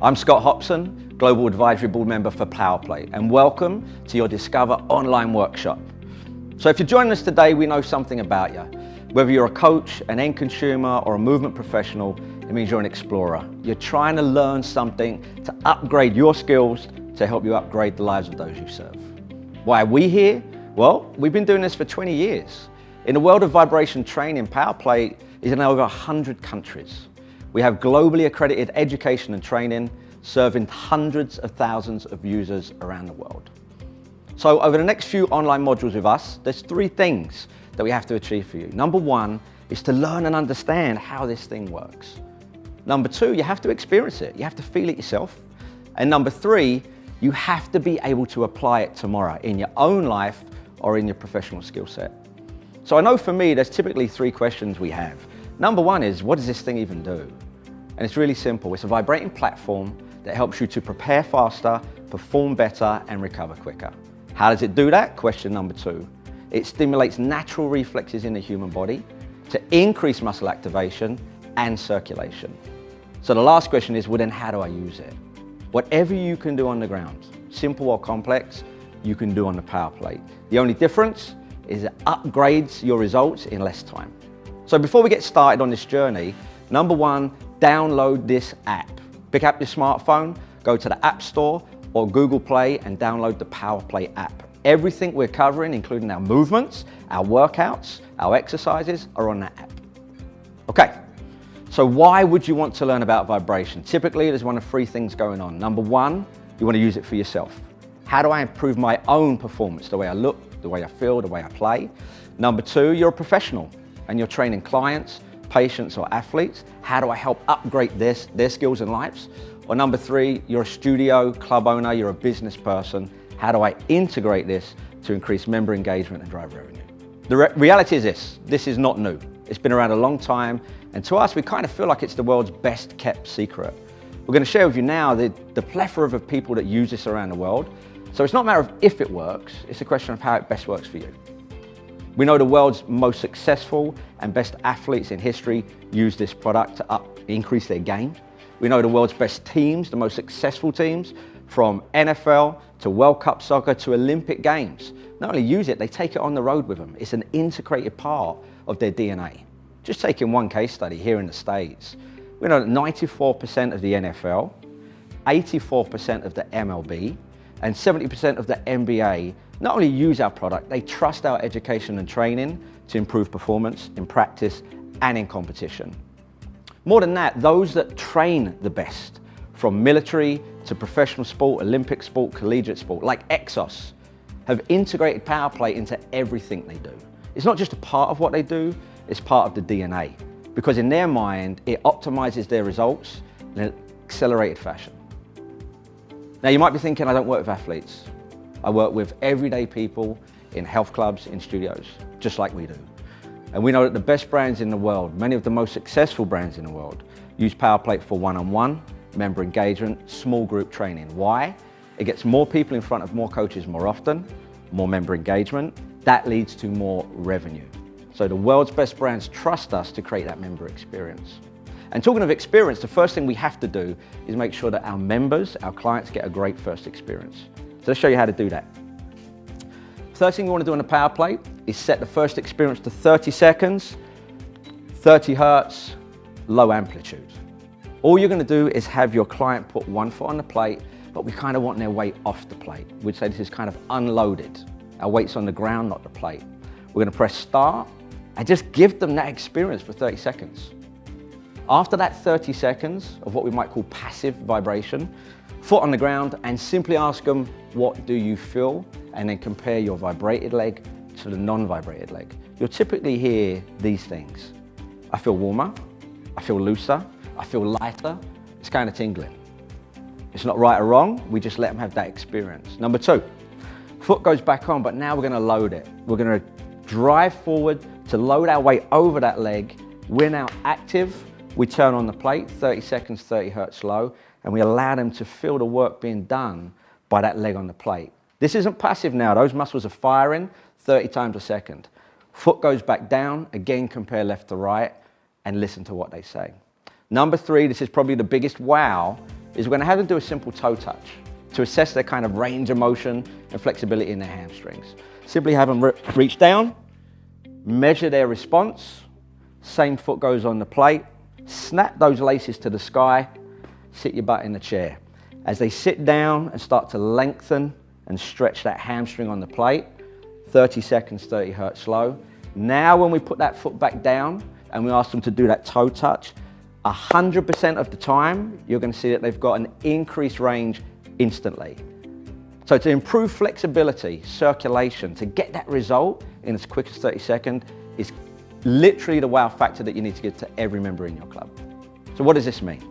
I'm Scott Hopson, Global Advisory Board Member for PowerPlate, and welcome to your Discover online workshop. So if you're joining us today, we know something about you. Whether you're a coach, an end consumer, or a movement professional, it means you're an explorer. You're trying to learn something to upgrade your skills to help you upgrade the lives of those you serve. Why are we here? Well, we've been doing this for 20 years. In the world of vibration training, PowerPlate is in over 100 countries. We have globally accredited education and training, serving hundreds of thousands of users around the world. So over the next few online modules with us, there's 3 things that we have to achieve for you. Number 1 is to learn and understand how this thing works. Number 2, you have to experience it. You have to feel it yourself. And number 3, you have to be able to apply it tomorrow in your own life or in your professional skill set. So I know for me, there's typically 3 questions we have. Number 1 is, what does this thing even do? And it's really simple. It's a vibrating platform that helps you to prepare faster, perform better, and recover quicker. How does it do that? Question number 2. It stimulates natural reflexes in the human body to increase muscle activation and circulation. So the last question is, well then how do I use it? Whatever you can do on the ground, simple or complex, you can do on the PowerPlate. The only difference is it upgrades your results in less time. So before we get started on this journey, number 1, download this app. Pick up your smartphone, go to the App Store or Google Play and download the PowerPlate app. Everything we're covering, including our movements, our workouts, our exercises, are on that app. Okay, so why would you want to learn about vibration? Typically, there's one of 3 things going on. Number 1, you want to use it for yourself. How do I improve my own performance? The way I look, the way I feel, the way I play. Number 2, you're a professional and you're training clients, patients or athletes. How do I help upgrade their skills and lives? Or number 3, you're a studio, club owner, you're a business person. How do I integrate this to increase member engagement and drive revenue? The reality is this is not new. It's been around a long time, and to us, we kind of feel like it's the world's best kept secret. We're going to share with you now the plethora of people that use this around the world. So it's not a matter of if it works, it's a question of how it best works for you. We know the world's most successful and best athletes in history use this product to increase their game. We know the world's best teams, the most successful teams, from NFL to World Cup soccer to Olympic Games. Not only use it, they take it on the road with them. It's an integrated part of their DNA. Just taking one case study here in the States, we know that 94% of the NFL, 84% of the MLB, and 70% of the NBA not only use our product, they trust our education and training to improve performance in practice and in competition. More than that, those that train the best, from military to professional sport, Olympic sport, collegiate sport, like Exos, have integrated PowerPlate into everything they do. It's not just a part of what they do, it's part of the DNA, because in their mind, it optimizes their results in an accelerated fashion. Now you might be thinking, I don't work with athletes. I work with everyday people in health clubs, in studios, just like we do. And we know that the best brands in the world, many of the most successful brands in the world, use PowerPlate for one-on-one, member engagement, small group training. Why? It gets more people in front of more coaches more often, more member engagement. That leads to more revenue. So the world's best brands trust us to create that member experience. And talking of experience, the first thing we have to do is make sure that our members, our clients, get a great first experience. So let's show you how to do that. First thing you want to do on the PowerPlate is set the first experience to 30 seconds, 30 hertz, low amplitude. All you're going to do is have your client put one foot on the plate, but we kind of want their weight off the plate. We'd say this is kind of unloaded. Our weight's on the ground, not the plate. We're going to press start and just give them that experience for 30 seconds. After that 30 seconds of what we might call passive vibration, foot on the ground, and simply ask them, what do you feel? And then compare your vibrated leg to the non-vibrated leg. You'll typically hear these things. I feel warmer, I feel looser, I feel lighter, it's kind of tingling. It's not right or wrong, we just let them have that experience. Number 2, foot goes back on, but now we're going to load it. We're going to drive forward to load our weight over that leg. We're now active. We turn on the plate, 30 seconds, 30 hertz low, and we allow them to feel the work being done by that leg on the plate. This isn't passive now. Those muscles are firing 30 times a second. Foot goes back down, again compare left to right, and listen to what they say. Number 3, this is probably the biggest wow, is we're going to have them do a simple toe touch to assess their kind of range of motion and flexibility in their hamstrings. Simply have them reach down, measure their response, same foot goes on the plate, snap those laces to the sky, sit your butt in the chair. As they sit down and start to lengthen and stretch that hamstring on the plate, 30 seconds, 30 hertz slow. Now when we put that foot back down and we ask them to do that toe touch, 100% of the time, you're going to see that they've got an increased range instantly. So to improve flexibility, circulation, to get that result in as quick as 30 seconds is literally the wow factor that you need to give to every member in your club. So what does this mean?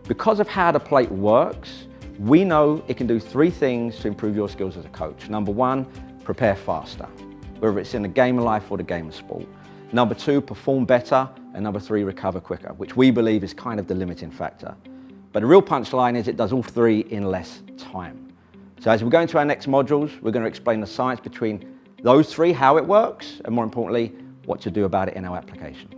Because of how the plate works, we know it can do 3 things to improve your skills as a coach. Number 1, prepare faster, whether it's in the game of life or the game of sport. Number 2, perform better. And number 3, recover quicker, which we believe is kind of the limiting factor. But the real punchline is it does all 3 in less time. So as we go into our next modules, we're going to explain the science between those 3, how it works, and more importantly, what to do about it in our application.